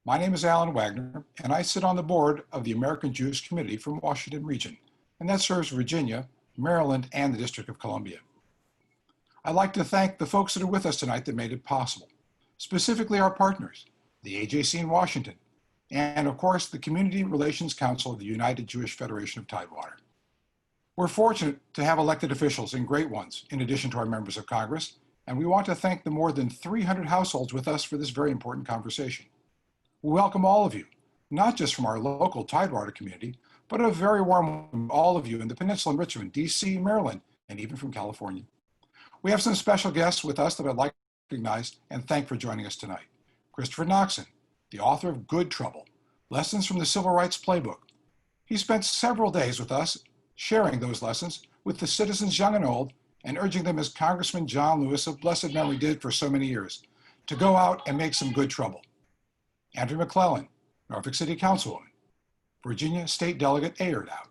My name is Alan Wagner, and I sit on the board of the American Jewish Committee from Washington Region, and that serves Virginia, Maryland, and the District of Columbia. I'd like to thank the folks that are with us tonight that made it possible, specifically our partners, the AJC in Washington, and of course, the Community Relations Council of the United Jewish Federation of Tidewater. We're fortunate to have elected officials and great ones, in addition to our members of Congress, and we want to thank the more than 300 households with us for this very important conversation. We welcome all of you, not just from our local Tidewater community, but a very warm welcome to all of you in the Peninsula and Richmond, DC, Maryland, and even from California. We have some special guests with us that I'd like to recognize and thank for joining us tonight. Christopher Noxon, the author of Good Trouble, Lessons from the Civil Rights Playbook. He spent several days with us sharing those lessons with the citizens young and old and urging them, as Congressman John Lewis of blessed memory did for so many years, to go out and make some good trouble. Andrew McClellan, Norfolk City Councilwoman, Virginia State Delegate Ayerdow,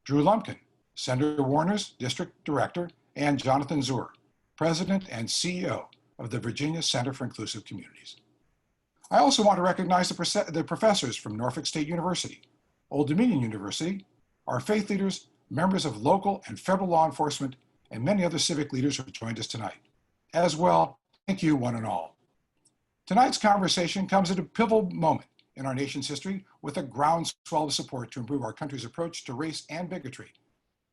Drew Lumpkin, Senator Warner's District Director, and Jonathan Zur, President and CEO of the Virginia Center for Inclusive Communities. I also want to recognize the professors from Norfolk State University, Old Dominion University, our faith leaders, members of local and federal law enforcement, and many other civic leaders who have joined us tonight. As well, thank you one and all. Tonight's conversation comes at a pivotal moment in our nation's history with a groundswell of support to improve our country's approach to race and bigotry.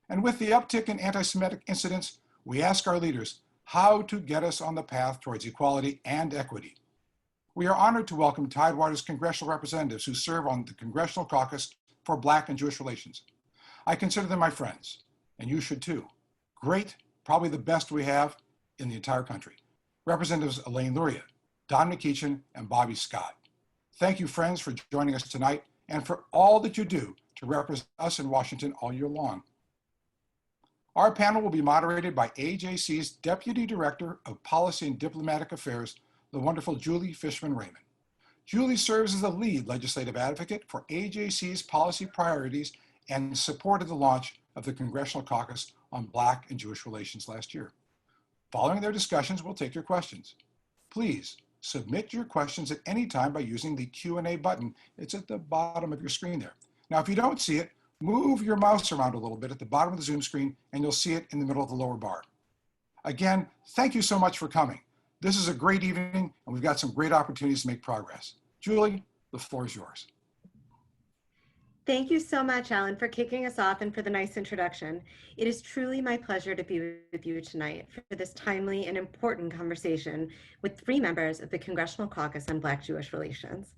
And with the uptick in anti-Semitic incidents, we ask our leaders how to get us on the path towards equality and equity. We are honored to welcome Tidewater's congressional representatives who serve on the Congressional Caucus for Black and Jewish Relations. I consider them my friends, and you should too. Great, probably the best we have in the entire country. Representatives Elaine Luria, Don McEachin, and Bobby Scott. Thank you, friends, for joining us tonight and for all that you do to represent us in Washington all year long. Our panel will be moderated by AJC's Deputy Director of Policy and Diplomatic Affairs, the wonderful Julie Fishman-Raymond. Julie serves as the lead legislative advocate for AJC's policy priorities and supported the launch of the Congressional Caucus on Black and Jewish Relations last year. Following their discussions, we'll take your questions. Please submit your questions at any time by using the Q&A button. It's at the bottom of your screen there. Now, if you don't see it, move your mouse around a little bit at the bottom of the Zoom screen and you'll see it in the middle of the lower bar. Again, thank you so much for coming. This is a great evening and we've got some great opportunities to make progress. Julie, the floor is yours. Thank you so much, Alan, for kicking us off and for the nice introduction. It is truly my pleasure to be with you tonight for this timely and important conversation with 3 members of the Congressional Caucus on Black Jewish Relations.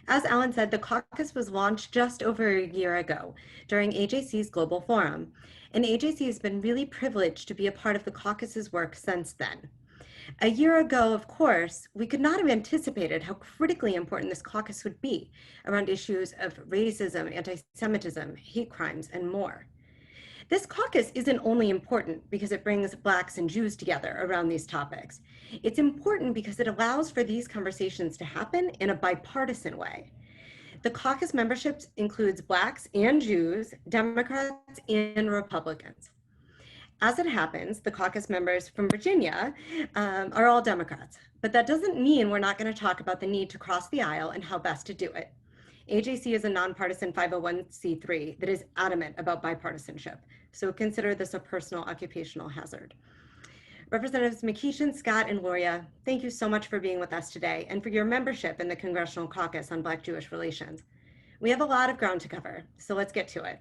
As Alan said, the caucus was launched just over a year ago during AJC's Global Forum, and AJC has been really privileged to be a part of the caucus's work since then. A year ago, of course, we could not have anticipated how critically important this caucus would be around issues of racism, anti-Semitism, hate crimes, and more. This caucus isn't only important because it brings Blacks and Jews together around these topics. It's important because it allows for these conversations to happen in a bipartisan way. The caucus membership includes Blacks and Jews, Democrats and Republicans. As it happens, the caucus members from Virginia are all Democrats, but that doesn't mean we're not going to talk about the need to cross the aisle and how best to do it. AJC is a nonpartisan 501c3 that is adamant about bipartisanship, so consider this a personal occupational hazard. Representatives McEachin, Scott, and Luria, thank you so much for being with us today and for your membership in the Congressional Caucus on Black Jewish Relations. We have a lot of ground to cover, so let's get to it.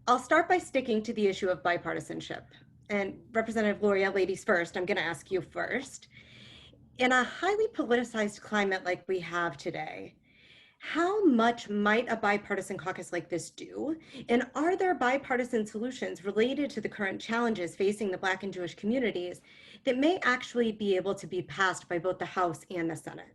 I'll start by sticking to the issue of bipartisanship. And Representative Luria, ladies first, I'm going to ask you first. In a highly politicized climate like we have today, how much might a bipartisan caucus like this do? And are there bipartisan solutions related to the current challenges facing the Black and Jewish communities that may actually be able to be passed by both the House and the Senate?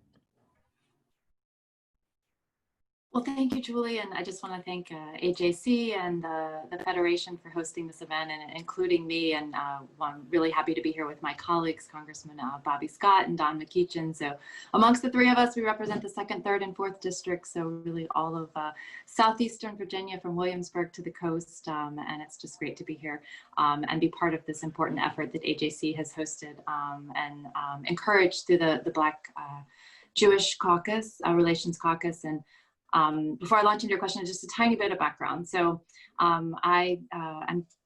Well, thank you, Julie, and I just want to thank AJC and the Federation for hosting this event and including me. And I'm really happy to be here with my colleagues, Congressman Bobby Scott and Don McEachin. So amongst the 3 of us, we represent the 2nd, 3rd, and 4th districts. So really all of Southeastern Virginia from Williamsburg to the coast. And it's just great to be here and be part of this important effort that AJC has hosted and encouraged through the Black Jewish Caucus, Relations Caucus. And before I launch into your question, just a tiny bit of background. So I'm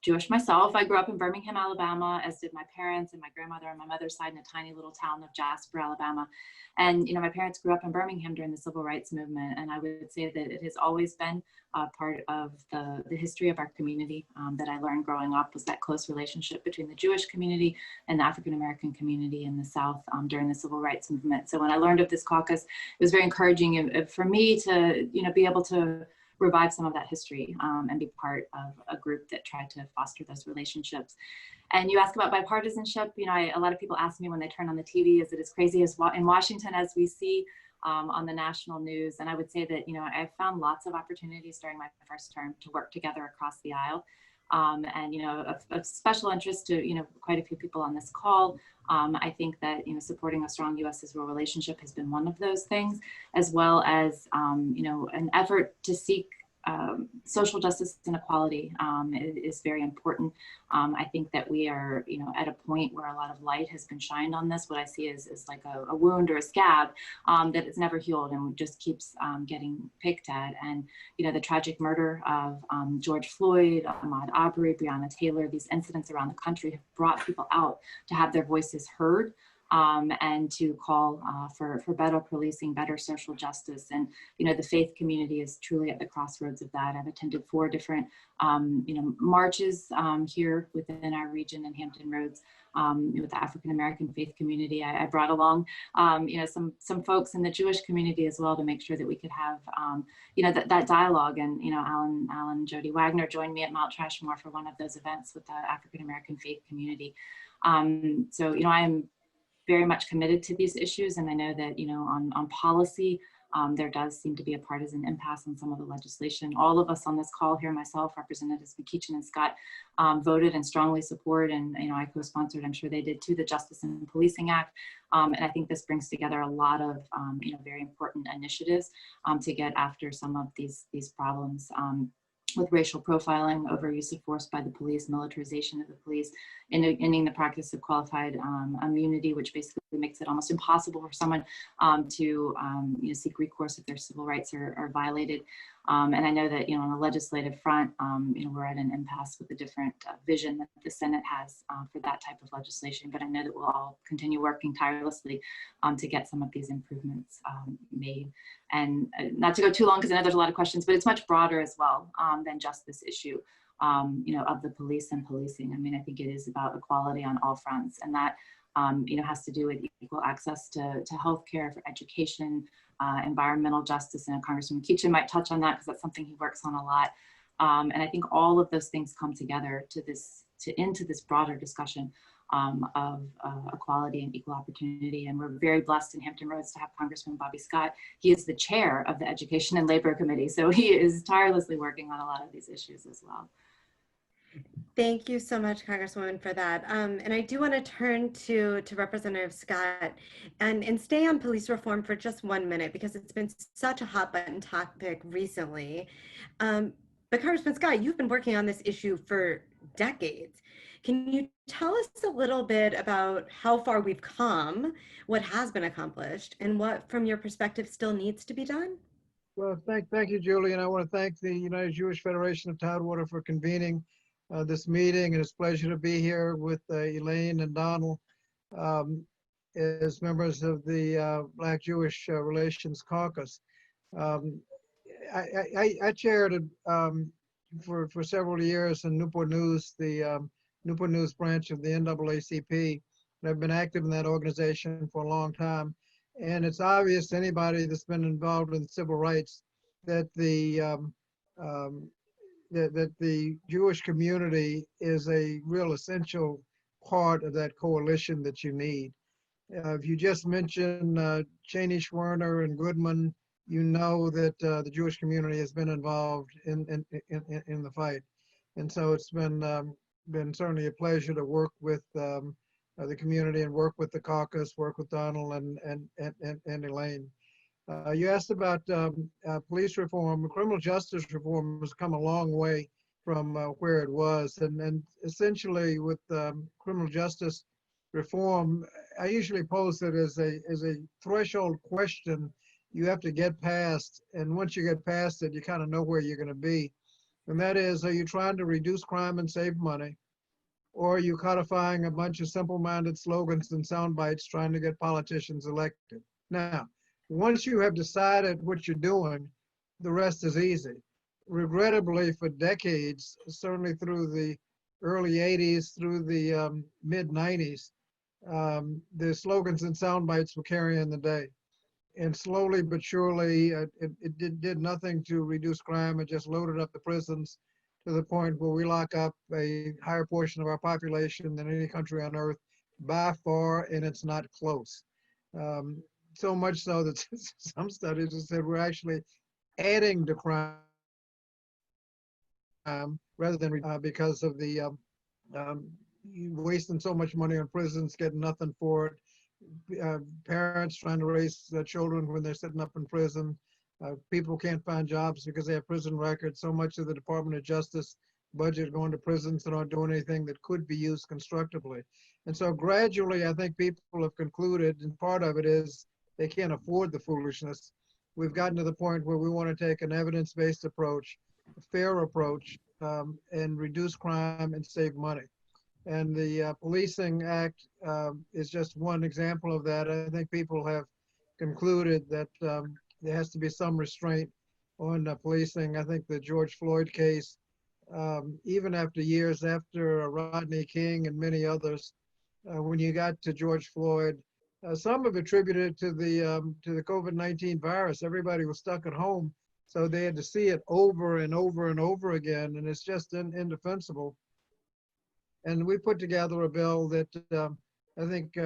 Jewish myself. I grew up in Birmingham, Alabama, as did my parents and my grandmother on my mother's side, in a tiny little town of Jasper, Alabama. And, you know, my parents grew up in Birmingham during the Civil Rights Movement. And I would say that it has always been part of the history of our community that I learned growing up, was that close relationship between the Jewish community and the African-American community in the South during the Civil Rights Movement. So when I learned of this caucus, it was very encouraging for me to, you know, be able to revive some of that history and be part of a group that tried to foster those relationships. And you ask about bipartisanship. You know, a lot of people ask me when they turn on the TV, is it as crazy as in Washington as we see on the national news? And I would say that, you know, I found lots of opportunities during my first term to work together across the aisle. And, you know, of special interest to, you know, quite a few people on this call. I think that, you know, supporting a strong U.S.-Israel relationship has been one of those things, as well as, you know, an effort to seek social justice and equality is very important. I think that we are, you know, at a point where a lot of light has been shined on this. What I see is like a wound or a scab that is never healed and just keeps getting picked at. And, you know, the tragic murder of George Floyd, Ahmaud Arbery, Breonna Taylor, these incidents around the country have brought people out to have their voices heard. And to call for better policing, better social justice. And, you know, the faith community is truly at the crossroads of that. I've attended 4 different, you know, marches here within our region in Hampton Roads with the African-American faith community. I brought along, you know, some folks in the Jewish community as well to make sure that we could have, you know, that dialogue. And, you know, Alan and Jody Wagner joined me at Mount Trashmore for one of those events with the African-American faith community. So, you know, I am very much committed to these issues. And I know that, you know, on policy, there does seem to be a partisan impasse on some of the legislation. All of us on this call here, myself, Representatives McEachin and Scott, voted and strongly support, and, you know, I co-sponsored, I'm sure they did too, the Justice and Policing Act. And I think this brings together a lot of, you know, very important initiatives to get after some of these problems. With racial profiling, overuse of force by the police, militarization of the police, ending the practice of qualified immunity, which basically makes it almost impossible for someone to you know, seek recourse if their civil rights are violated. And I know that, you know, on the legislative front, you know, we're at an impasse with the different vision that the Senate has for that type of legislation. But I know that we'll all continue working tirelessly to get some of these improvements made. And not to go too long, because I know there's a lot of questions, but it's much broader as well than just this issue, you know, of the police and policing. I mean, I think it is about equality on all fronts, and that, you know, has to do with equal access to healthcare, for education, environmental justice, and Congressman McEachin might touch on that because that's something he works on a lot. And I think all of those things come together into this broader discussion of equality and equal opportunity. And we're very blessed in Hampton Roads to have Congressman Bobby Scott. He is the chair of the Education and Labor Committee, so he is tirelessly working on a lot of these issues as well. Thank you so much, Congresswoman, for that. And I do want to turn to Representative Scott and stay on police reform for just 1 minute, because it's been such a hot button topic recently. But Congressman Scott, you've been working on this issue for decades. Can you tell us a little bit about how far we've come, what has been accomplished, and what, from your perspective, still needs to be done? Well, thank you, Julie, and I want to thank the United Jewish Federation of Tidewater for convening this meeting, and it's a pleasure to be here with Elaine and Donald as members of the Black Jewish Relations Caucus. I chaired it for several years in Newport News, the Newport News branch of the NAACP, and I've been active in that organization for a long time. And it's obvious to anybody that's been involved in civil rights that that the Jewish community is a real essential part of that coalition that you need. If you just mention Cheney, Schwerner, and Goodman, you know that the Jewish community has been involved in the fight. And so it's been certainly a pleasure to work with the community and work with the caucus, work with Donald and Elaine. You asked about police reform. Criminal justice reform has come a long way from where it was. And essentially with criminal justice reform, I usually pose it as a threshold question you have to get past. And once you get past it, you kind of know where you're going to be. And that is, are you trying to reduce crime and save money? Or are you codifying a bunch of simple-minded slogans and sound bites trying to get politicians elected? Now, once you have decided what you're doing, the rest is easy. Regrettably, for decades, certainly through the early 80s through the mid 90s, the slogans and sound bites were carrying the day. And slowly but surely, it did nothing to reduce crime. It just loaded up the prisons to the point where we lock up a higher portion of our population than any country on earth by far, and it's not close. So much so that some studies have said we're actually adding to crime rather than because of the wasting so much money on prisons, getting nothing for it. Parents trying to raise their children when they're sitting up in prison. People can't find jobs because they have prison records. So much of the Department of Justice budget going to prisons that aren't doing anything that could be used constructively. And so gradually, I think people have concluded, and part of it is they can't afford the foolishness. We've gotten to the point where we want to take an evidence-based approach, a fair approach, and reduce crime and save money. And the Policing Act is just one example of that. I think people have concluded that there has to be some restraint on policing. I think the George Floyd case, even after years after Rodney King and many others, when you got to George Floyd, some have attributed it to the COVID-19 virus. Everybody was stuck at home, so they had to see it over and over and over again, and it's just indefensible. And we put together a bill that I think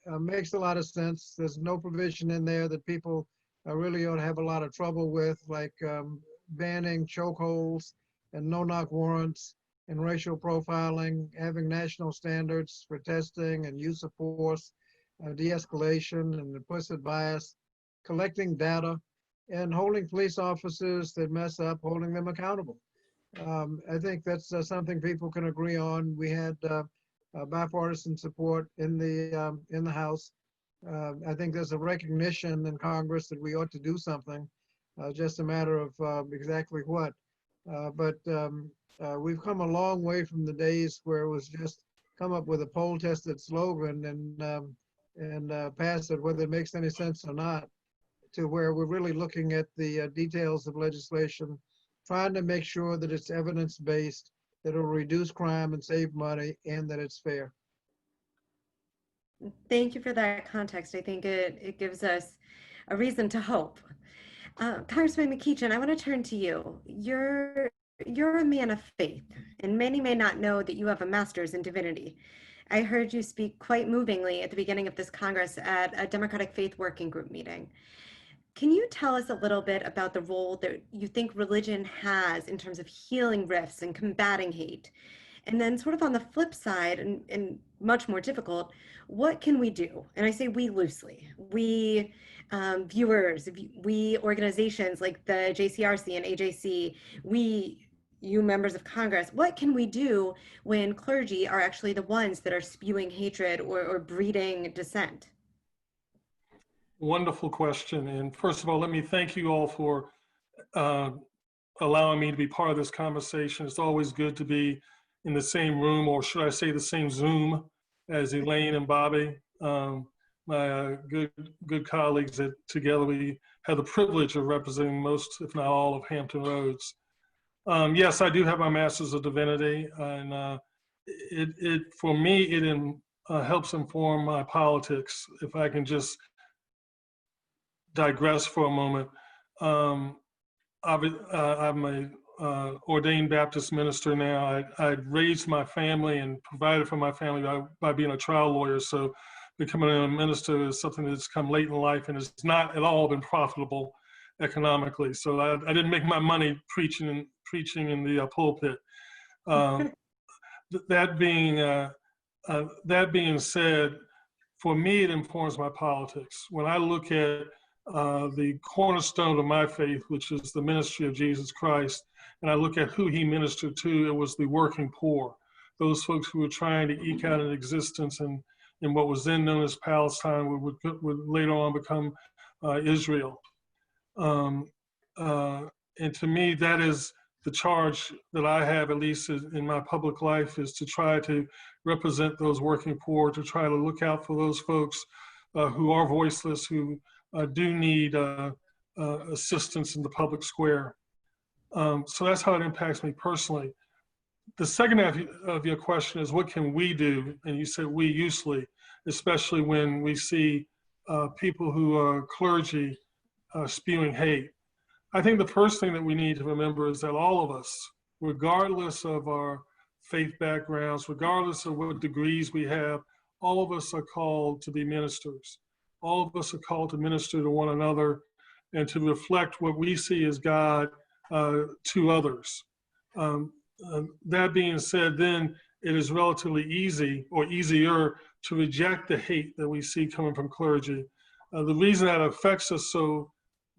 makes a lot of sense. There's no provision in there that people really ought to have a lot of trouble with, like banning chokeholds and no-knock warrants and racial profiling, having national standards for testing and use of force, de-escalation and implicit bias, collecting data, and holding police officers that mess up, holding them accountable. I think that's something people can agree on. We had bipartisan support in the House. I think there's a recognition in Congress that we ought to do something, just a matter of exactly what. But we've come a long way from the days where it was just come up with a poll-tested slogan and pass it, whether it makes any sense or not, to where we're really looking at the details of legislation, trying to make sure that it's evidence-based, that it'll reduce crime and save money, and that it's fair. Thank you for that context. I think it gives us a reason to hope. Congressman McEachin, I want to turn to you. You're a man of faith, and many may not know that you have a master's in divinity. I heard you speak quite movingly at the beginning of this Congress at a Democratic Faith Working Group meeting. Can you tell us a little bit about the role that you think religion has in terms of healing rifts and combating hate? And then sort of on the flip side, and much more difficult, what can we do? And I say we loosely. We viewers, we organizations like the JCRC and AJC, you members of Congress, what can we do when clergy are actually the ones that are spewing hatred or breeding dissent? Wonderful question. And first of all, let me thank you all for allowing me to be part of this conversation. It's always good to be in the same room, or should I say the same Zoom, as Elaine and Bobby, my good colleagues that together we have the privilege of representing most, if not all, of Hampton Roads. Yes, I do have my Master's of Divinity, and for me, it helps inform my politics. If I can just digress for a moment. I'm a ordained Baptist minister now. I raised my family and provided for my family by being a trial lawyer. So becoming a minister is something that's come late in life, and it's not at all been profitable economically. So I didn't make my money preaching in the pulpit. That being said, for me, it informs my politics. When I look at the cornerstone of my faith, which is the ministry of Jesus Christ, and I look at who he ministered to, it was the working poor, those folks who were trying to eke out an existence and in what was then known as Palestine, would later on become Israel. And to me, that is the charge that I have, at least in my public life, is to try to represent those working poor, to try to look out for those folks who are voiceless, who do need assistance in the public square. So that's how it impacts me personally. The second half of your question is, what can we do? And you said we usually, especially when we see people who are clergy spewing hate. I think the first thing that we need to remember is that all of us, regardless of our faith backgrounds, regardless of what degrees we have, all of us are called to be ministers. All of us are called to minister to one another and to reflect what we see as God to others. That being said, then it is relatively easy or easier to reject the hate that we see coming from clergy. The reason that affects us so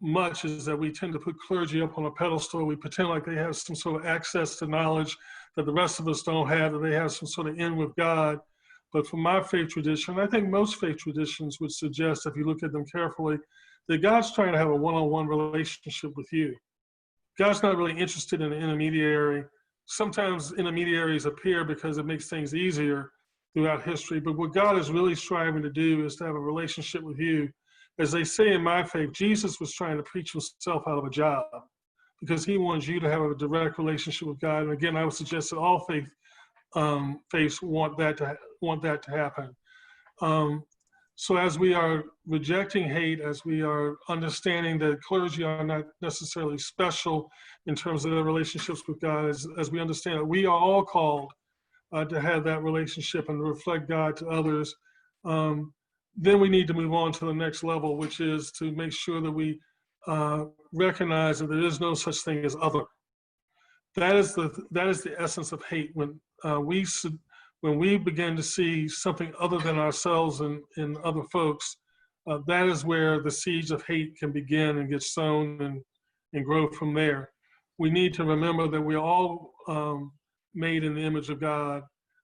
much is that we tend to put clergy up on a pedestal. We pretend like they have some sort of access to knowledge that the rest of us don't have, that they have some sort of in with God. But from my faith tradition, I think most faith traditions would suggest, if you look at them carefully, that God's trying to have a one-on-one relationship with you. God's not really interested in an intermediary. Sometimes intermediaries appear because it makes things easier throughout history, but what God is really striving to do is to have a relationship with you. As they say in my faith, Jesus was trying to preach himself out of a job because he wants you to have a direct relationship with God. And again, I would suggest that all faiths want that to happen. So as we are rejecting hate, as we are understanding that clergy are not necessarily special in terms of their relationships with God, as we understand that we are all called to have that relationship and to reflect God to others, then we need to move on to the next level, which is to make sure that we recognize that there is no such thing as other. That is the essence of hate. When we begin to see something other than ourselves in other folks, that is where the seeds of hate can begin and get sown and grow from there. We need to remember that we're all made in the image of God,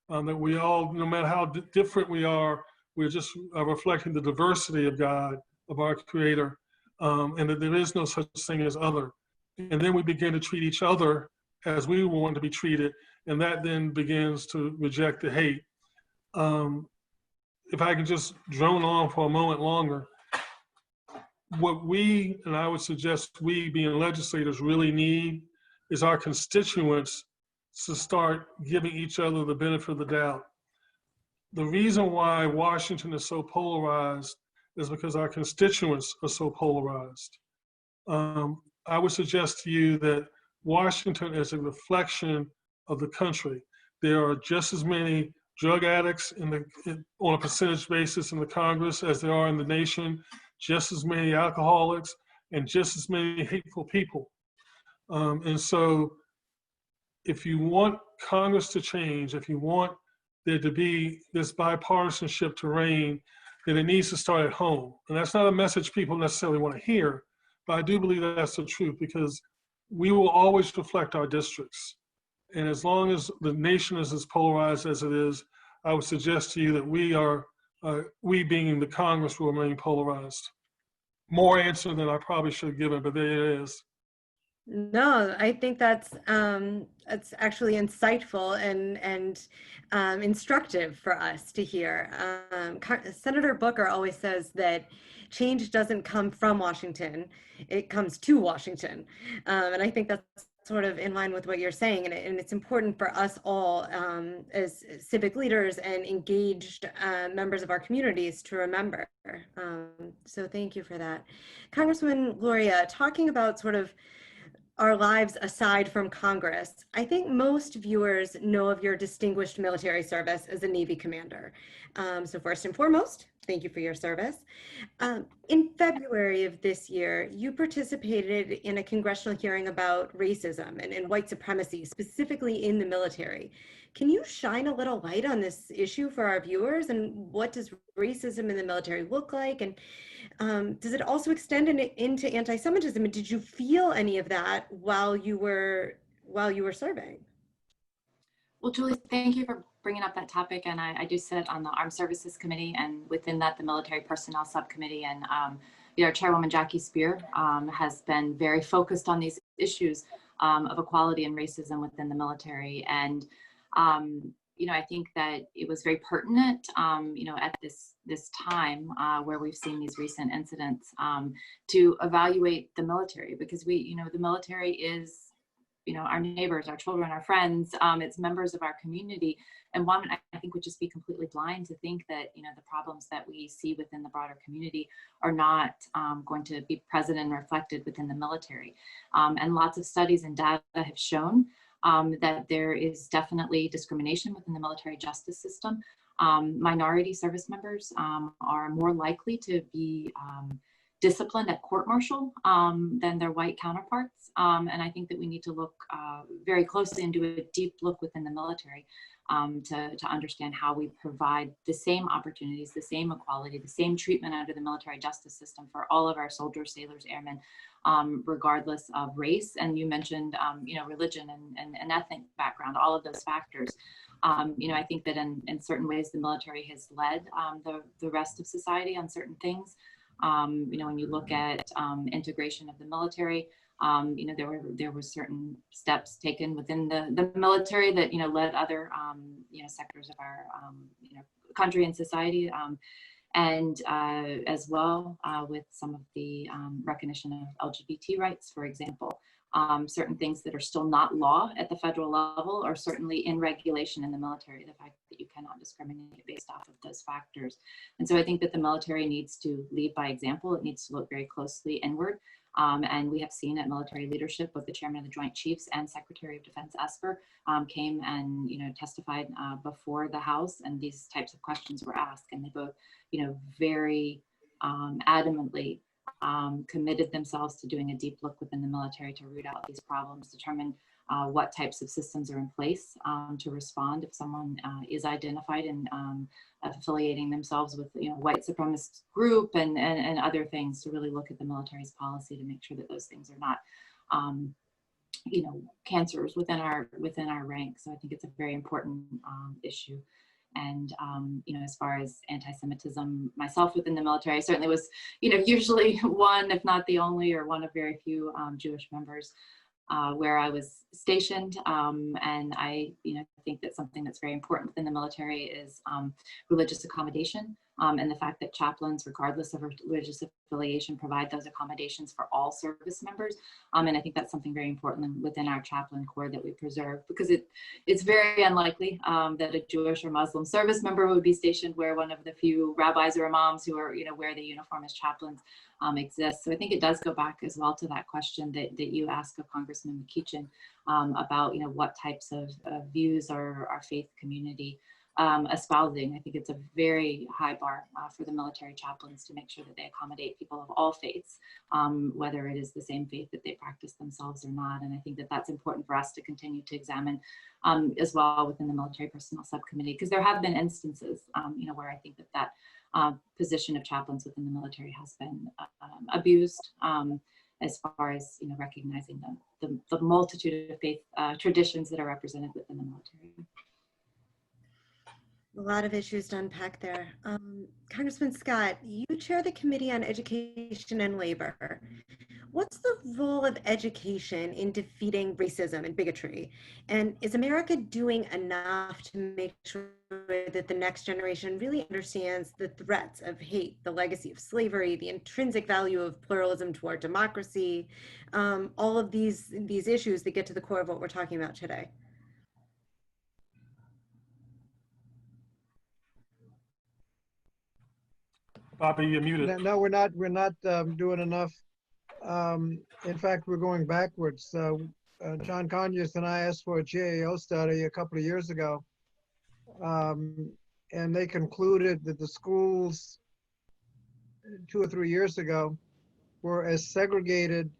that we all, no matter how different we are, we're just reflecting the diversity of God, of our Creator, and that there is no such thing as other. And then we begin to treat each other as we want to be treated, and that then begins to reject the hate. If I can just drone on for a moment longer, what we, and I would suggest we being legislators, really need is our constituents to start giving each other the benefit of the doubt. The reason why Washington is so polarized is because our constituents are so polarized. I would suggest to you that Washington is a reflection of the country. There are just as many drug addicts on a percentage basis in the Congress as there are in the nation, just as many alcoholics, and just as many hateful people. And so if you want Congress to change, if you want there to be this bipartisanship to reign, then it needs to start at home. And that's not a message people necessarily want to hear, but I do believe that that's the truth, because we will always reflect our districts. And as long as the nation is as polarized as it is, I would suggest to you that we being the Congress will remain polarized. More answer than I probably should have given, but there it is. No, I think that's actually insightful and instructive for us to hear. Senator Booker always says that change doesn't come from Washington, it comes to Washington. And I think that's sort of in line with what you're saying. And it's important for us all as civic leaders and engaged members of our communities to remember. So thank you for that. Congresswoman Gloria, talking about sort of our lives aside from Congress, I think most viewers know of your distinguished military service as a Navy commander. So first and foremost, thank you for your service. In February of this year, you participated in a congressional hearing about racism and white supremacy, specifically in the military. Can you shine a little light on this issue for our viewers, and what does racism in the military look like? And does it also extend into anti-Semitism? And did you feel any of that while you were serving? Well, Julie, thank you for bringing up that topic. And I do sit on the Armed Services Committee, and within that, the Military Personnel Subcommittee. And our Chairwoman Jackie Spear has been very focused on these issues of equality and racism within the military. And I think that it was very pertinent, at this time where we've seen these recent incidents, to evaluate the military, because the military is, our neighbors, our children, our friends, it's members of our community. And one, I think, would just be completely blind to think that, the problems that we see within the broader community are not going to be present and reflected within the military. And lots of studies and data have shown that there is definitely discrimination within the military justice system. Minority service members are more likely to be disciplined at court-martial than their white counterparts. And I think that we need to look very closely and do a deep look within the military to understand how we provide the same opportunities, the same equality, the same treatment under the military justice system for all of our soldiers, sailors, airmen, regardless of race. And you mentioned, religion and ethnic background, all of those factors. I think that in certain ways, the military has led the rest of society on certain things. When you look at integration of the military, there were certain steps taken within the military that led other sectors of our country and society, and as well with some of the recognition of LGBT rights, for example. Certain things that are still not law at the federal level are certainly in regulation in the military, the fact that you cannot discriminate based off of those factors. And so I think that the military needs to lead by example. It needs to look very closely inward. And we have seen at military leadership, both the chairman of the Joint Chiefs and Secretary of Defense Esper came and testified before the House, and these types of questions were asked, and they both very adamantly committed themselves to doing a deep look within the military to root out these problems, determine what types of systems are in place to respond if someone is identified and affiliating themselves with white supremacist group and other things, to really look at the military's policy to make sure that those things are not cancers within our ranks. So I think it's a very important issue. And, as far as anti-Semitism, myself within the military, I certainly was, usually one, if not the only, or one of very few Jewish members where I was stationed. And I, think that something that's very important within the military is religious accommodation. And the fact that chaplains, regardless of religious affiliation, provide those accommodations for all service members. And I think that's something very important within our chaplain corps that we preserve, because it's very unlikely that a Jewish or Muslim service member would be stationed where one of the few rabbis or imams who are, wear the uniform as chaplains exists. So I think it does go back as well to that question that you asked of Congressman McEachin about, what types of views our faith community espousing. I think it's a very high bar for the military chaplains to make sure that they accommodate people of all faiths, whether it is the same faith that they practice themselves or not. And I think that that's important for us to continue to examine as well within the Military Personnel Subcommittee, because there have been instances, where I think that position of chaplains within the military has been abused, as far as recognizing the multitude of faith traditions that are represented within the military. A lot of issues to unpack there. Congressman Scott, you chair the Committee on Education and Labor. What's the role of education in defeating racism and bigotry? And is America doing enough to make sure that the next generation really understands the threats of hate, the legacy of slavery, the intrinsic value of pluralism to our democracy, all of these issues that get to the core of what we're talking about today? Bobby, you're muted. No, we're not doing enough. In fact, we're going backwards. John Conyers and I asked for a GAO study a couple of years ago, and they concluded that the schools 2 or 3 years ago were as segregated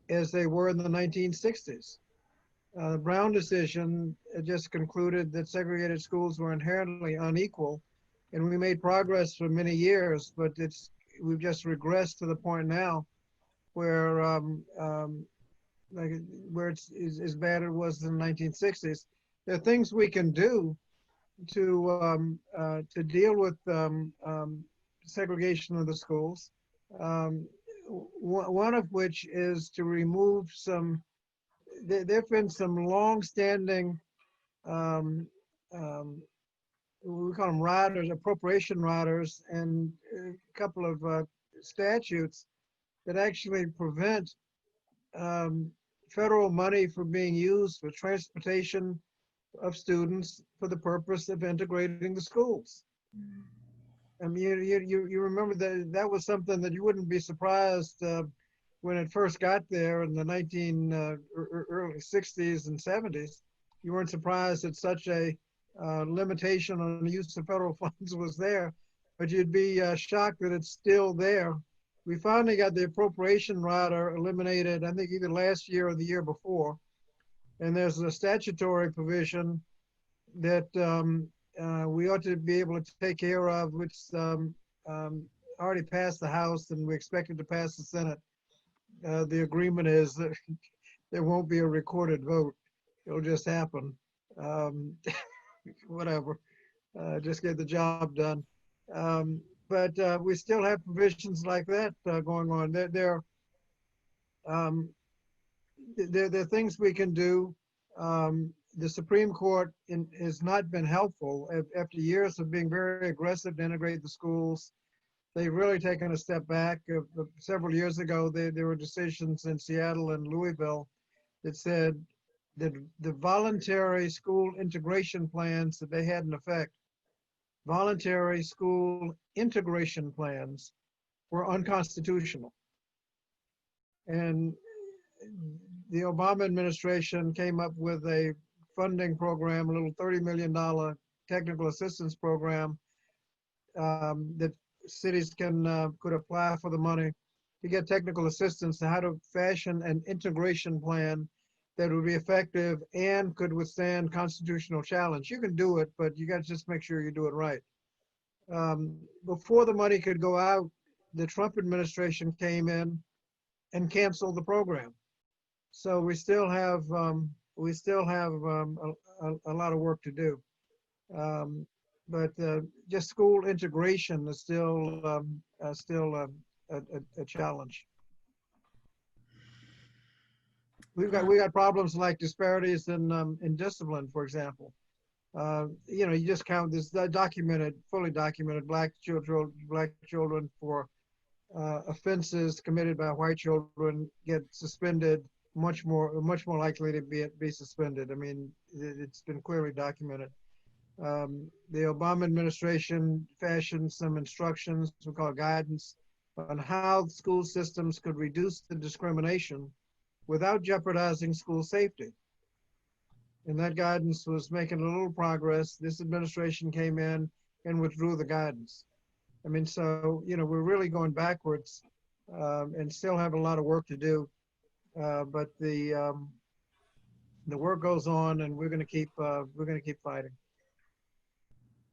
as they were in the 1960s. The Brown decision just concluded that segregated schools were inherently unequal, and we made progress for many years, but we've just regressed to the point now where where it's as bad as it was in the 1960s. there are things we can do to deal with segregation of the schools. One of which is to remove some. There've been some long-standing, we call them riders, appropriation riders, and a couple of statutes that actually prevent federal money from being used for transportation of students for the purpose of integrating the schools. I mean, you remember that was something that you wouldn't be surprised when it first got there in the early 60s and 70s. You weren't surprised that such a limitation on the use of federal funds was there, but you'd be shocked that it's still there. We finally got the appropriation rider eliminated, I think either last year or the year before. And there's a statutory provision that we ought to be able to take care of, which already passed the House and we expect it to pass the Senate. The agreement is that there won't be a recorded vote. It'll just happen. Whatever, just get the job done. But we still have provisions like that going on. There are things we can do. The Supreme Court has not been helpful. After years of being very aggressive to integrate the schools, they've really taken a step back. Several years ago, there were decisions in Seattle and Louisville that said that the voluntary school integration plans that they had in effect, voluntary school integration plans, were unconstitutional. And the Obama administration came up with a funding program, a little $30 million technical assistance program that cities could apply for the money to get technical assistance to how to fashion an integration plan that would be effective and could withstand constitutional challenge. You can do it, but you got to just make sure you do it right. Before the money could go out, the Trump administration came in and canceled the program. So we still have a lot of work to do. But just school integration is still a challenge. We got problems like disparities in discipline, for example. You just count this fully documented black children for offenses committed by white children get suspended, much more likely to be suspended. I mean, it's been clearly documented. The Obama administration fashioned some instructions, we call guidance, on how school systems could reduce the discrimination without jeopardizing school safety. And that guidance was making a little progress. This administration came in and withdrew the guidance. I mean, so, we're really going backwards and still have a lot of work to do. But the work goes on, and we're going to keep fighting.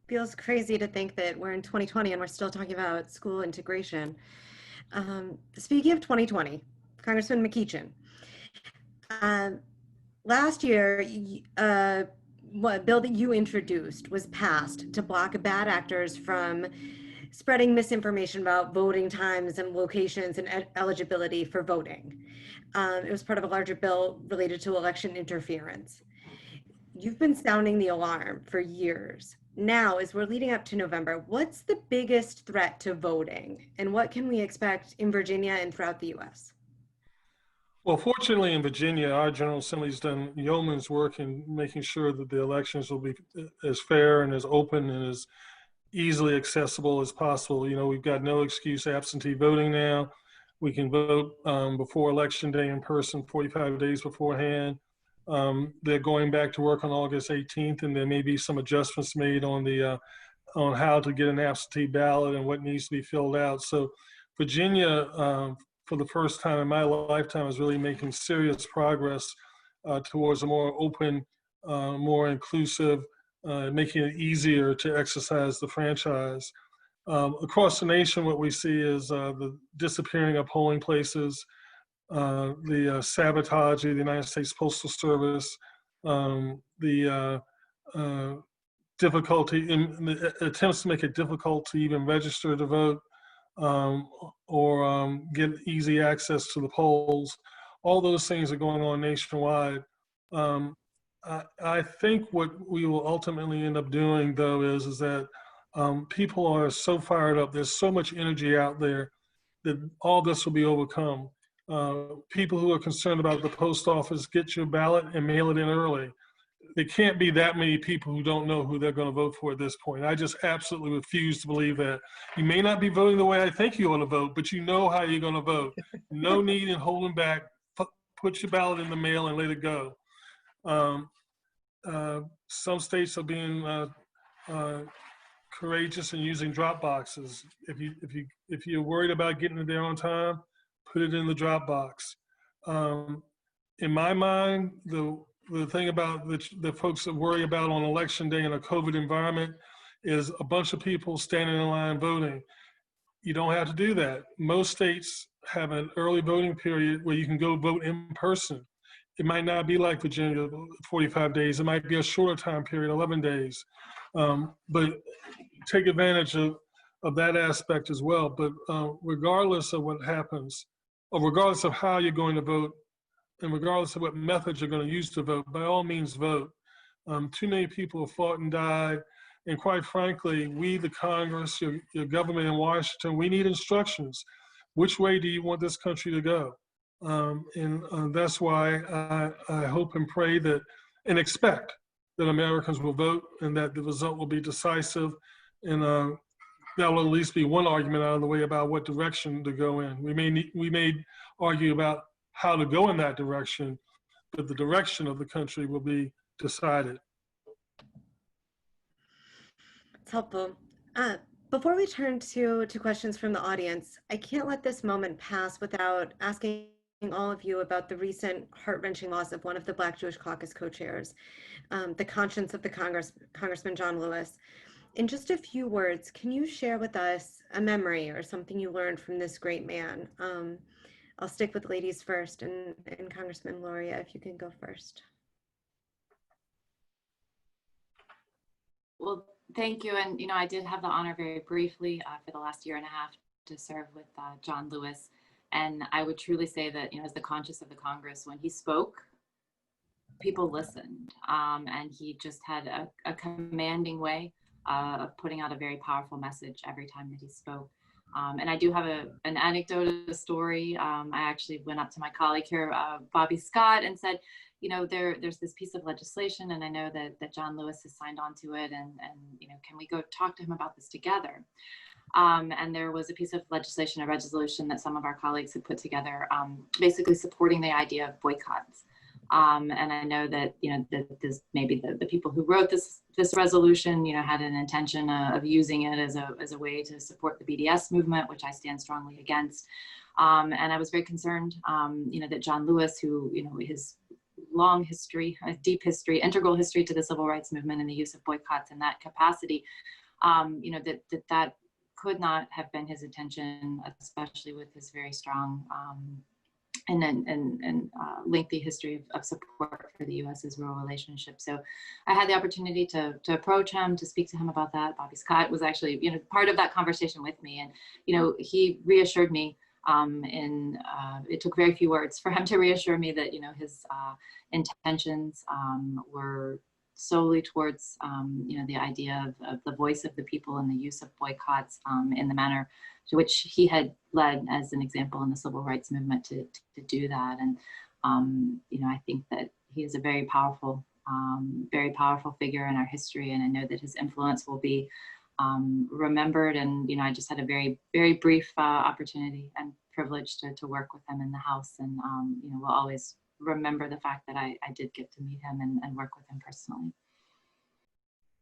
Feels crazy to think that we're in 2020 and we're still talking about school integration. Speaking of 2020, Congressman McEachin, last year, a bill that you introduced was passed to block bad actors from spreading misinformation about voting times and locations and eligibility for voting. It was part of a larger bill related to election interference. You've been sounding the alarm for years. Now, as we're leading up to November, what's the biggest threat to voting, and what can we expect in Virginia and throughout the U.S.? Well, fortunately in Virginia, our General Assembly's done yeoman's work in making sure that the elections will be as fair and as open and as easily accessible as possible. We've got no excuse absentee voting now. We can vote before Election Day in person 45 days beforehand. They're going back to work on August 18th, and there may be some adjustments made on how to get an absentee ballot and what needs to be filled out. So Virginia, for the first time in my lifetime, is really making serious progress towards a more open, more inclusive, making it easier to exercise the franchise. Across the nation, what we see is the disappearing of polling places, the sabotage of the United States Postal Service, difficulty in the attempts to make it difficult to even register to vote, or get easy access to the polls. All those things are going on nationwide. I think what we will ultimately end up doing, though, is that people are so fired up. There's so much energy out there that all this will be overcome. People who are concerned about the post office, get your ballot and mail it in early. There can't be that many people who don't know who they're going to vote for at this point. I just absolutely refuse to believe that. You may not be voting the way I think you ought to vote, but you know how you're going to vote. No need in holding back. Put your ballot in the mail and let it go. Some states are being courageous and using drop boxes. If you're worried about getting it there on time, put it in the drop box. In my mind, the thing about the folks that worry about on election day in a COVID environment is a bunch of people standing in line voting. You don't have to do that. Most states have an early voting period where you can go vote in person. It might not be like Virginia, 45 days. It might be a shorter time period, 11 days. But take advantage of that aspect as well. But regardless of what happens, or regardless of how you're going to vote, and regardless of what methods you're going to use to vote, by all means vote. Too many people have fought and died. And quite frankly, we, the Congress, your government in Washington, we need instructions. Which way do you want this country to go? And that's why I hope and pray that, and expect that Americans will vote and that the result will be decisive. And that will at least be one argument out of the way about what direction to go in. We may argue about how to go in that direction, but the direction of the country will be decided. It's helpful. Before we turn to questions from the audience, I can't let this moment pass without asking all of you about the recent heart-wrenching loss of one of the Black Jewish Caucus co-chairs, the conscience of the Congressman John Lewis. In just a few words, can you share with us a memory or something you learned from this great man? I'll stick with ladies first, and Congressman Loria, if you can go first. Well, thank you. And, I did have the honor very briefly for the last year and a half to serve with John Lewis. And I would truly say that, as the conscience of the Congress, when he spoke, people listened. And he just had a commanding way of putting out a very powerful message every time that he spoke. And I do have an anecdote, a story. I actually went up to my colleague here, Bobby Scott, and said, there's this piece of legislation, and I know that John Lewis has signed on to it, and can we go talk to him about this together? And there was a piece of legislation, a resolution that some of our colleagues had put together, basically supporting the idea of boycotts. And I know that, that this, maybe the people who wrote this resolution, had an intention of using it as a way to support the BDS movement, which I stand strongly against. And I was very concerned, that John Lewis, who, his long history, a deep history, integral history to the civil rights movement and the use of boycotts in that capacity, that could not have been his intention, especially with his very strong and lengthy history of support for the U.S.-Israel relationship. So I had the opportunity to approach him, to speak to him about that. Bobby Scott was actually, part of that conversation with me. And, he reassured me, it took very few words for him to reassure me that, his intentions were solely towards, the idea of the voice of the people and the use of boycotts in the manner to which he had led as an example in the civil rights movement to do that. And, I think that he is a very powerful figure in our history. And I know that his influence will be remembered. And, I just had a very, very brief opportunity and privilege to work with him in the House. And, we'll always remember the fact that I did get to meet him and work with him personally.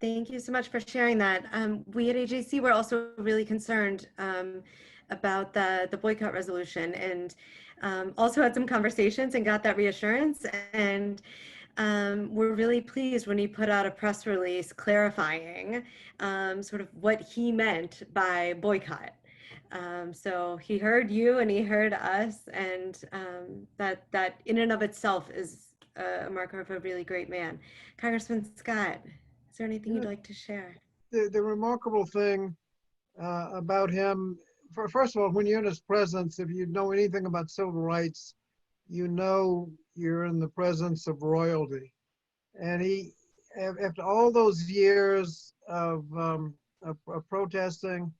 Thank you so much for sharing that. We at AJC were also really concerned about the boycott resolution, and also had some conversations and got that reassurance. And we're really pleased when he put out a press release clarifying sort of what he meant by boycott. So he heard you and he heard us, and that in and of itself is a marker of a really great man. Congressman Scott, is there anything you'd like to share? The remarkable thing about him, first of all, when you're in his presence, if you know anything about civil rights, you know you're in the presence of royalty. And he, after all those years of protesting,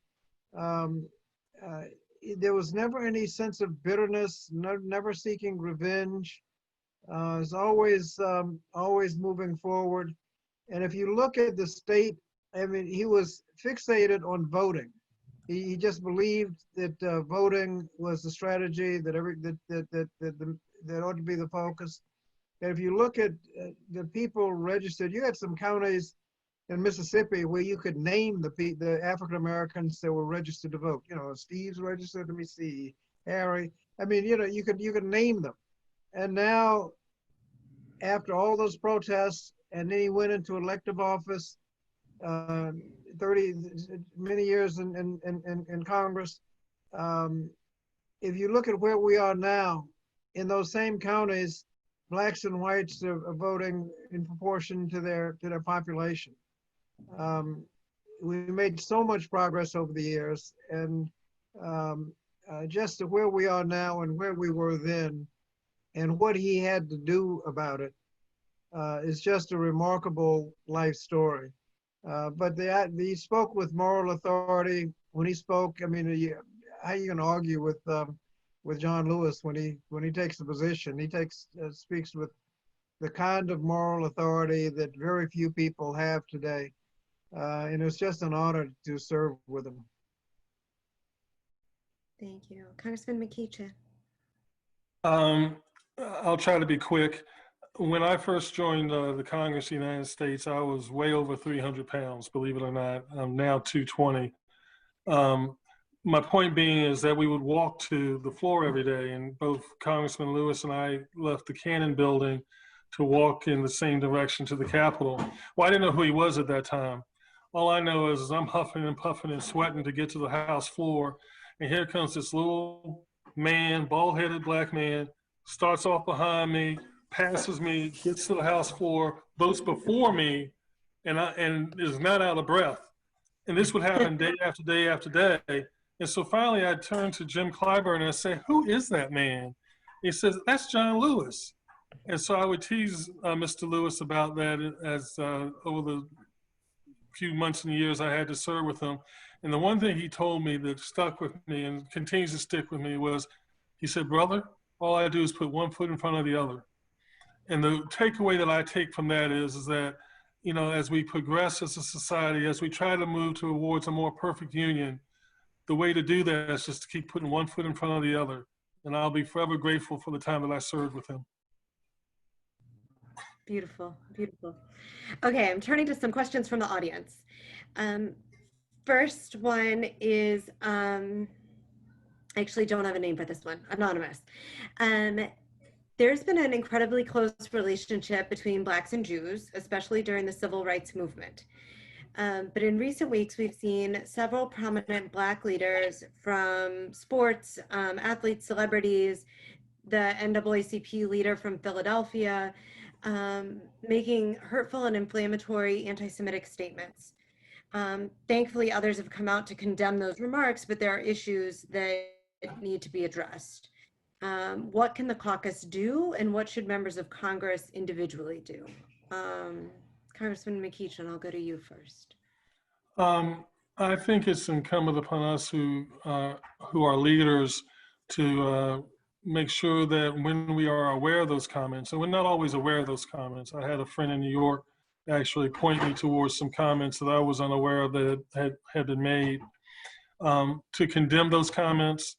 there was never any sense of bitterness, never seeking revenge. Is always moving forward. And if you look at the state, I mean, he was fixated on voting. He just believed that voting was the strategy, that that ought to be the focus. And if you look at the people registered, you had some counties in Mississippi where you could name the African Americans that were registered to vote. You know, Steve's registered. Let me see, Harry. I mean, you know, you could name them. And now, after all those protests, and then he went into elective office, 30 many years in Congress. If you look at where we are now, in those same counties, blacks and whites are voting in proportion to their population. We made so much progress over the years, and just to where we are now and where we were then, and what he had to do about it, is just a remarkable life story. But he spoke with moral authority. When he spoke, I mean, how are you going to argue with John Lewis when he takes the position? He speaks with the kind of moral authority that very few people have today. And it's just an honor to serve with him. Thank you. Congressman McKeecha. I'll try to be quick. When I first joined the Congress of the United States, I was way over 300 pounds, believe it or not. I'm now 220. My point being is that we would walk to the floor every day, and both Congressman Lewis and I left the Cannon building to walk in the same direction to the Capitol. Well, I didn't know who he was at that time. All I know is I'm huffing and puffing and sweating to get to the House floor, and here comes this little man, bald-headed black man, starts off behind me, passes me, gets to the House floor, votes before me, and is not out of breath. And this would happen day after day after day. And so finally I turned to Jim Clyburn and I said, "Who is that man?" He says, "That's John Lewis." And so I would tease Mr. Lewis about that as over the few months and years I had to serve with him. And the one thing he told me that stuck with me and continues to stick with me was, he said, "Brother, all I do is put one foot in front of the other." And the takeaway that I take from that is that, you know, as we progress as a society, as we try to move towards a more perfect union, the way to do that is just to keep putting one foot in front of the other. And I'll be forever grateful for the time that I served with him. Beautiful, beautiful. Okay, I'm turning to some questions from the audience. First one is, I actually don't have a name for this one, anonymous. There's been an incredibly close relationship between Blacks and Jews, especially during the civil rights movement. But in recent weeks, we've seen several prominent Black leaders from sports, athletes, celebrities, the NAACP leader from Philadelphia, making hurtful and inflammatory anti-Semitic statements. Thankfully, others have come out to condemn those remarks, but there are issues that need to be addressed. What can the caucus do, and what should members of Congress individually do? Congressman McKeecha, I'll go to you first. I think it's incumbent upon us who are leaders to make sure that when we are aware of those comments, and we're not always aware of those comments. I had a friend in New York actually point me towards some comments that I was unaware of that had been made, to condemn those comments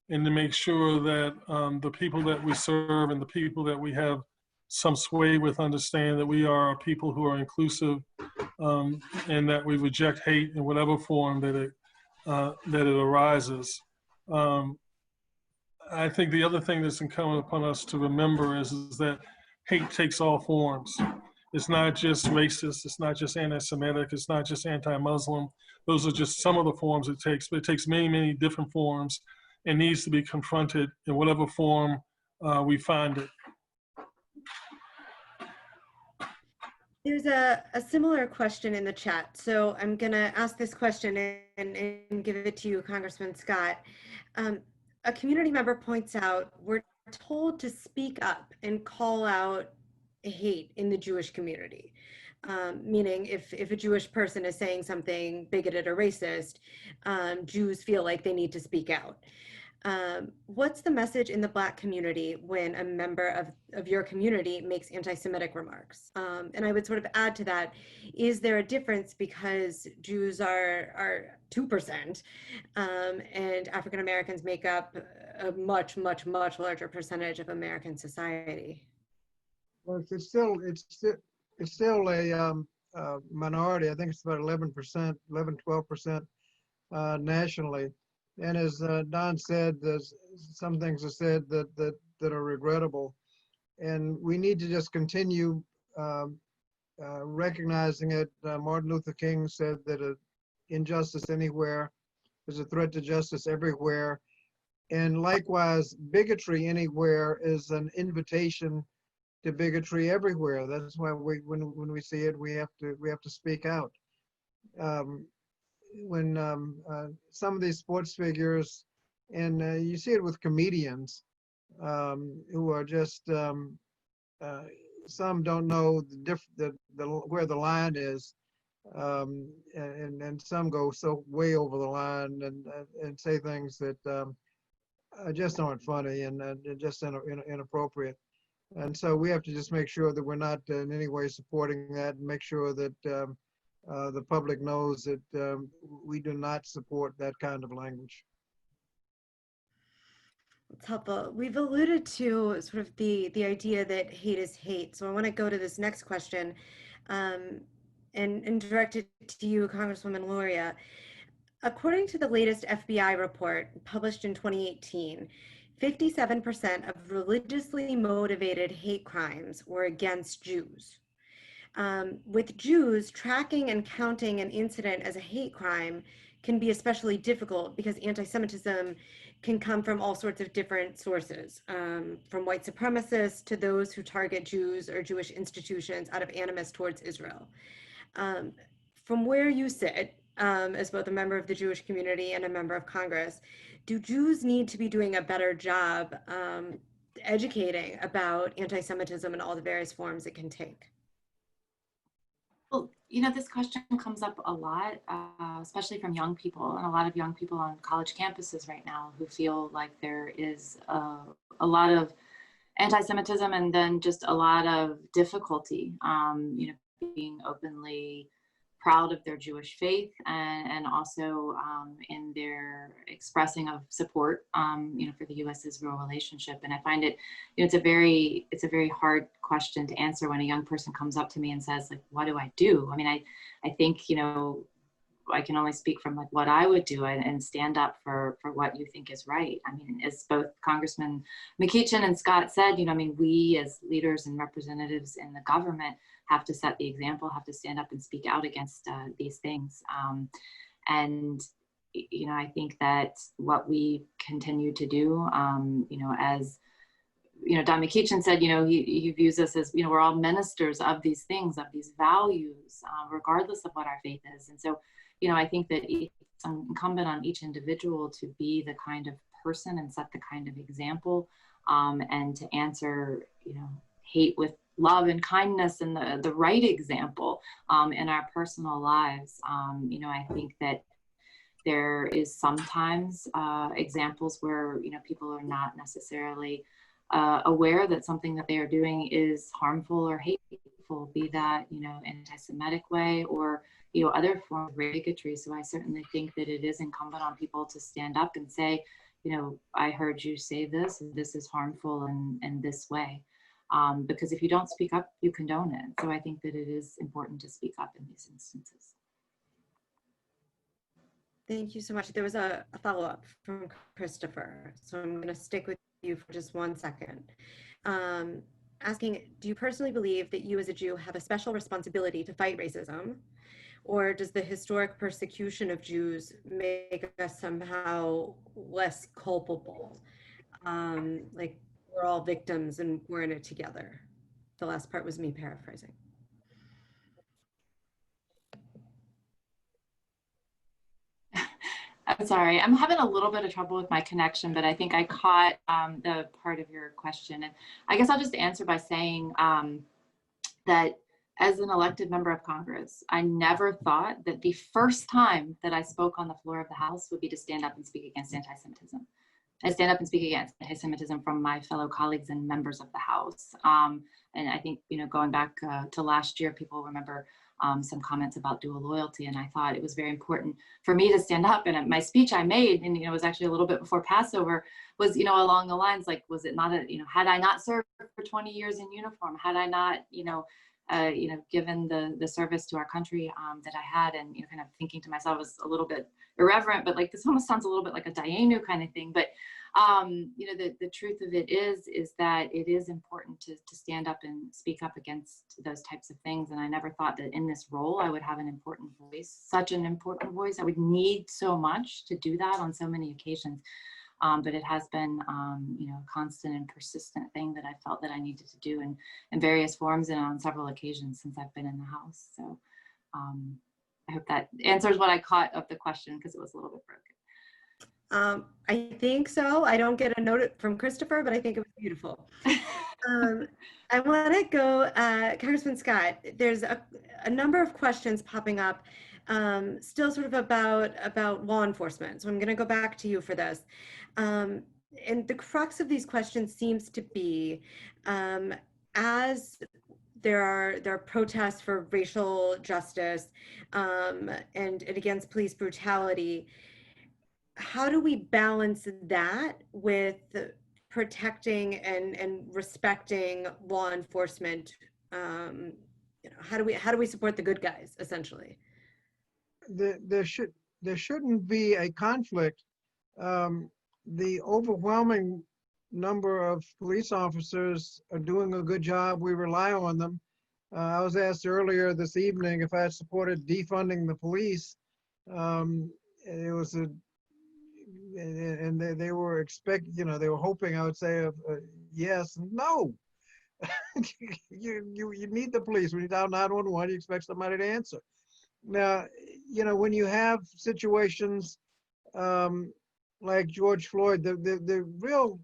and to make sure that the people that we serve and the people that we have some sway with understand that we are a people who are inclusive, and that we reject hate in whatever form that it arises. I think the other thing that's incumbent upon us to remember is that hate takes all forms. It's not just racist, it's not just anti-Semitic, it's not just anti-Muslim. Those are just some of the forms it takes, but it takes many, many different forms and needs to be confronted in whatever form we find it. There's a similar question in the chat. So I'm going to ask this question and give it to you, Congressman Scott. Um, a community member points out we're told to speak up and call out hate in the Jewish community. Meaning if a Jewish person is saying something bigoted or racist, Jews feel like they need to speak out. What's the message in the Black community when a member of your community makes anti-Semitic remarks? And I would sort of add to that, is there a difference because Jews are 2% and African Americans make up a much, much, much larger percentage of American society? Well, it's still a minority. I think it's about 11%, 11, 12% nationally. And as Don said, there's some things are said that are regrettable, and we need to just continue recognizing it. Martin Luther King said that injustice anywhere is a threat to justice everywhere, and likewise, bigotry anywhere is an invitation to bigotry everywhere. That's why when we see it, we have to speak out. When some of these sports figures, and you see it with comedians who are just some don't know where the line is, and some go so way over the line and say things that just aren't funny and just inappropriate. And so we have to just make sure that we're not in any way supporting that, and make sure that the public knows that we do not support that kind of language. It's helpful. We've alluded to sort of the idea that hate is hate. So I want to go to this next question and direct it to you, Congresswoman Luria. According to the latest FBI report published in 2018, 57% of religiously motivated hate crimes were against Jews. With Jews, tracking and counting an incident as a hate crime can be especially difficult because anti-Semitism can come from all sorts of different sources, from white supremacists to those who target Jews or Jewish institutions out of animus towards Israel. From where you sit, as both a member of the Jewish community and a member of Congress, do Jews need to be doing a better job educating about anti-Semitism and all the various forms it can take? Well, this question comes up a lot, especially from young people, and a lot of young people on college campuses right now who feel like there is a lot of anti-Semitism and then just a lot of difficulty, being openly proud of their Jewish faith and also in their expressing of support, for the U.S.-Israel relationship. And I find it, it's a very hard question to answer when a young person comes up to me and says, like, what do I do? I mean, I think, I can only speak from like what I would do and stand up for what you think is right. I mean, as both Congressman McEachin and Scott said, we as leaders and representatives in the government have to set the example, have to stand up and speak out against these things. And I think that what we continue to do, as Don McEachin said, he views us as, we're all ministers of these things, of these values, regardless of what our faith is. And so, I think that it's incumbent on each individual to be the kind of person and set the kind of example, and to answer, hate with love and kindness and the right example in our personal lives. I think that there is sometimes examples where, people are not necessarily aware that something that they are doing is harmful or hateful, be that, anti-Semitic way or, other forms of bigotry. So I certainly think that it is incumbent on people to stand up and say, I heard you say this, and this is harmful in this way. Because if you don't speak up, you condone it. So I think that it is important to speak up in these instances. Thank you so much. There was a follow-up from Christopher, so I'm going to stick with you for just 1 second. Asking, do you personally believe that you as a Jew have a special responsibility to fight racism? Or does the historic persecution of Jews make us somehow less culpable? Like we're all victims and we're in it together. The last part was me paraphrasing. I'm sorry. I'm having a little bit of trouble with my connection, but I think I caught the part of your question. And I guess I'll just answer by saying that as an elected member of Congress, I never thought that the first time that I spoke on the floor of the House would be to stand up and speak against anti-Semitism. I stand up and speak against anti-Semitism from my fellow colleagues and members of the House. And I think, going back to last year, people remember some comments about dual loyalty. And I thought it was very important for me to stand up. And my speech I made, and it was actually a little bit before Passover, was along the lines like, was it not had I not served for 20 years in uniform, had I not given the service to our country that I had, and kind of thinking to myself, was a little bit irreverent, but like this almost sounds a little bit like a Dayenu kind of thing. But the truth of it is that it is important to stand up and speak up against those types of things. And I never thought that in this role I would have an important voice, such an important voice. I would need so much to do that on so many occasions. But it has been, a constant and persistent thing that I felt that I needed to do in various forms and on several occasions since I've been in the House. So I hope that answers what I caught of the question, because it was a little bit broken. I think so. I don't get a note from Christopher, but I think it was beautiful. I want to go, Congressman Scott, there's a number of questions popping up still sort of about law enforcement. So I'm going to go back to you for this. And the crux of these questions seems to be, as there are protests for racial justice and against police brutality, how do we balance that with protecting and respecting law enforcement? How do we support the good guys, essentially? There shouldn't be a conflict. The overwhelming number of police officers are doing a good job. We rely on them. I was asked earlier this evening if I had supported defunding the police. It was and they were they were hoping I would say yes. No. you need the police. When you dial 911, you expect somebody to answer. Now, when you have situations like George Floyd, the real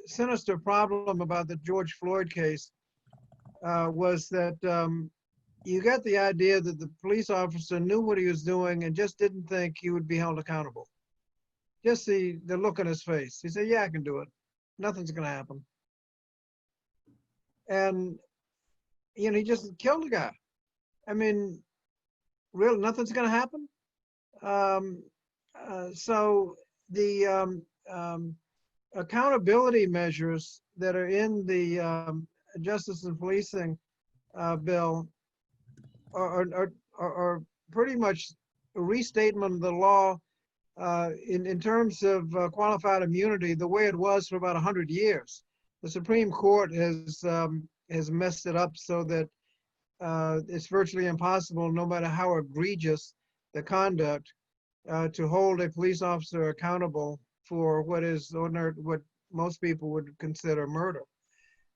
sinister problem about the George Floyd case was that you got the idea that the police officer knew what he was doing and just didn't think he would be held accountable. Just the look on his face. He said, yeah, I can do it. Nothing's going to happen. And, he just killed the guy. I mean, really, nothing's going to happen? So the accountability measures that are in the Justice and Policing bill are pretty much a restatement of the law in terms of qualified immunity, the way it was for about 100 years. The Supreme Court has messed it up so that it's virtually impossible, no matter how egregious the conduct, to hold a police officer accountable for what most people would consider murder.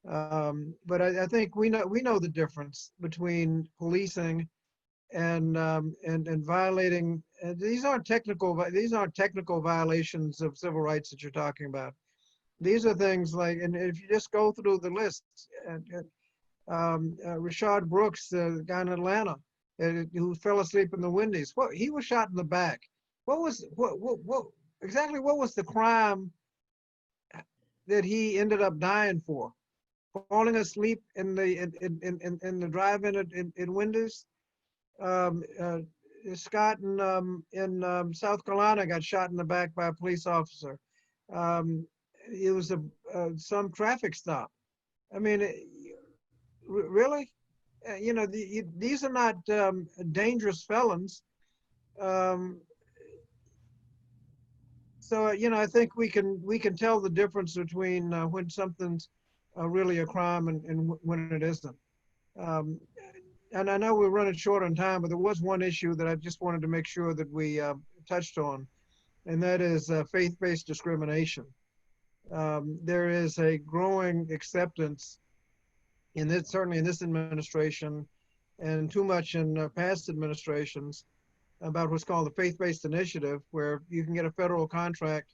But I think we know the difference between policing and violating. These aren't technical violations of civil rights that you're talking about. These are things like, and if you just go through the list, Rashad Brooks, the guy in Atlanta, who fell asleep in the Wendy's. He was shot in the back. What exactly was the crime that he ended up dying for? Falling asleep in the drive-in in Wendy's. Scott in South Carolina got shot in the back by a police officer. It was some traffic stop. I mean, really? These are not dangerous felons. So I think we can tell the difference between when something's really a crime and when it isn't. And I know we're running short on time, but there was one issue that I just wanted to make sure that we touched on, and that is faith-based discrimination. There is a growing acceptance certainly in this administration, and too much in past administrations, about what's called the faith-based initiative, where you can get a federal contract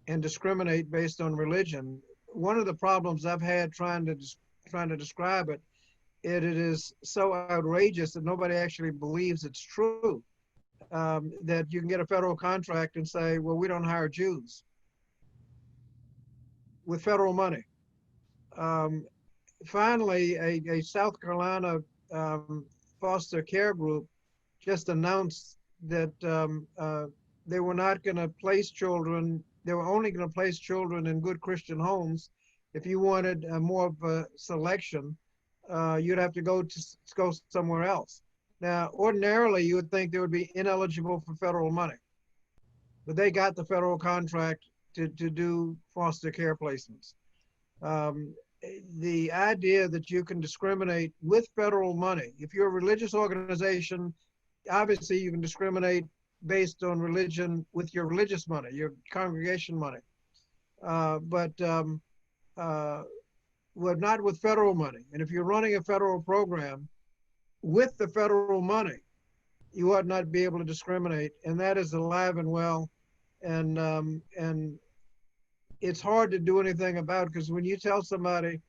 and discriminate based on religion. One of the problems I've had trying to describe it, it is so outrageous that nobody actually believes it's true. That you can get a federal contract and say, well, we don't hire Jews with federal money. Finally, a South Carolina foster care group just announced that they were not going to place children, they were only going to place children in good Christian homes. If you wanted more of a selection, you'd have to go somewhere else. Now, ordinarily, you would think they would be ineligible for federal money, but they got the federal contract to do foster care placements. The idea that you can discriminate with federal money, if you're a religious organization, obviously you can discriminate based on religion with your religious money, your congregation money, but well, not with federal money. And if you're running a federal program with the federal money, you ought not be able to discriminate, and that is alive and well, and it's hard to do anything about, because when you tell somebody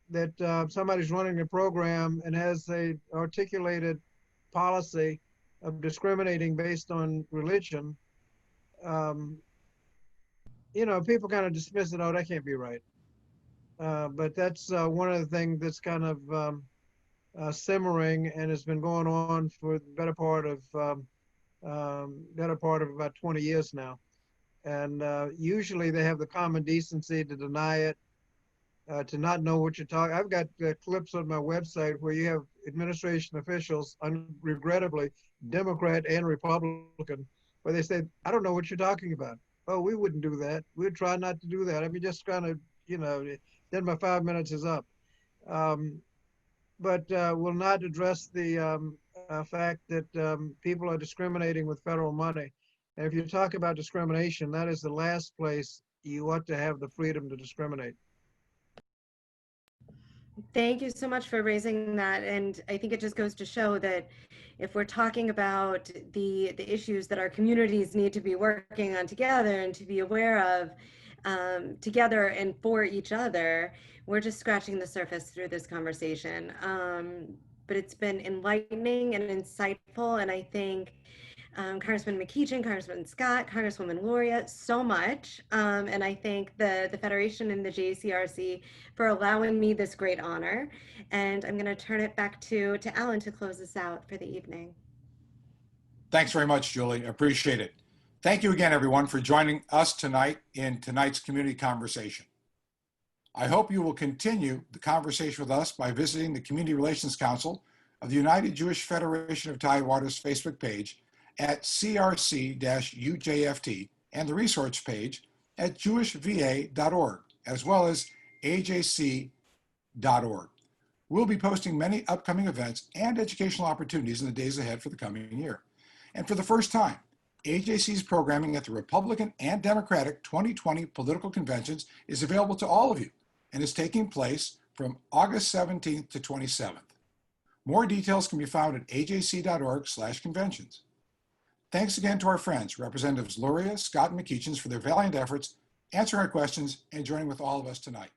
that somebody's running a program and has a articulated policy of discriminating based on religion, you know, people kind of dismiss it. Oh, that can't be right. But that's one of the things that's kind of simmering and has been going on for the better part of about 20 years now. And usually they have the common decency to deny it, to not know what you're talking. I've got clips on my website where you have administration officials, regrettably, Democrat and Republican, where they say, I don't know what you're talking about. Oh, we wouldn't do that. We'd try not to do that. I mean, just kind of, you know, then my 5 minutes is up. But will not address the fact that people are discriminating with federal money. And if you talk about discrimination, that is the last place you ought to have the freedom to discriminate. Thank you so much for raising that. And I think it just goes to show that if we're talking about the issues that our communities need to be working on together and to be aware of together and for each other, we're just scratching the surface through this conversation. But it's been enlightening and insightful. And I think Congressman McEachin, Congressman Scott, Congresswoman Luria, so much. And I thank the Federation and the JCRC for allowing me this great honor. And I'm going to turn it back to Alan to close this out for the evening. Thanks very much, Julie. Appreciate it. Thank you again, everyone, for joining us tonight in tonight's community conversation. I hope you will continue the conversation with us by visiting the Community Relations Council of the United Jewish Federation of Tidewater's Facebook page at crc-ujft and the resource page at jewishva.org, as well as ajc.org. We'll be posting many upcoming events and educational opportunities in the days ahead for the coming year. And for the first time, AJC's programming at the Republican and Democratic 2020 political conventions is available to all of you and is taking place from August 17th to 27th. More details can be found at ajc.org/conventions. Thanks again to our friends, Representatives Luria, Scott, and McEachin, for their valiant efforts, answering our questions, and joining with all of us tonight.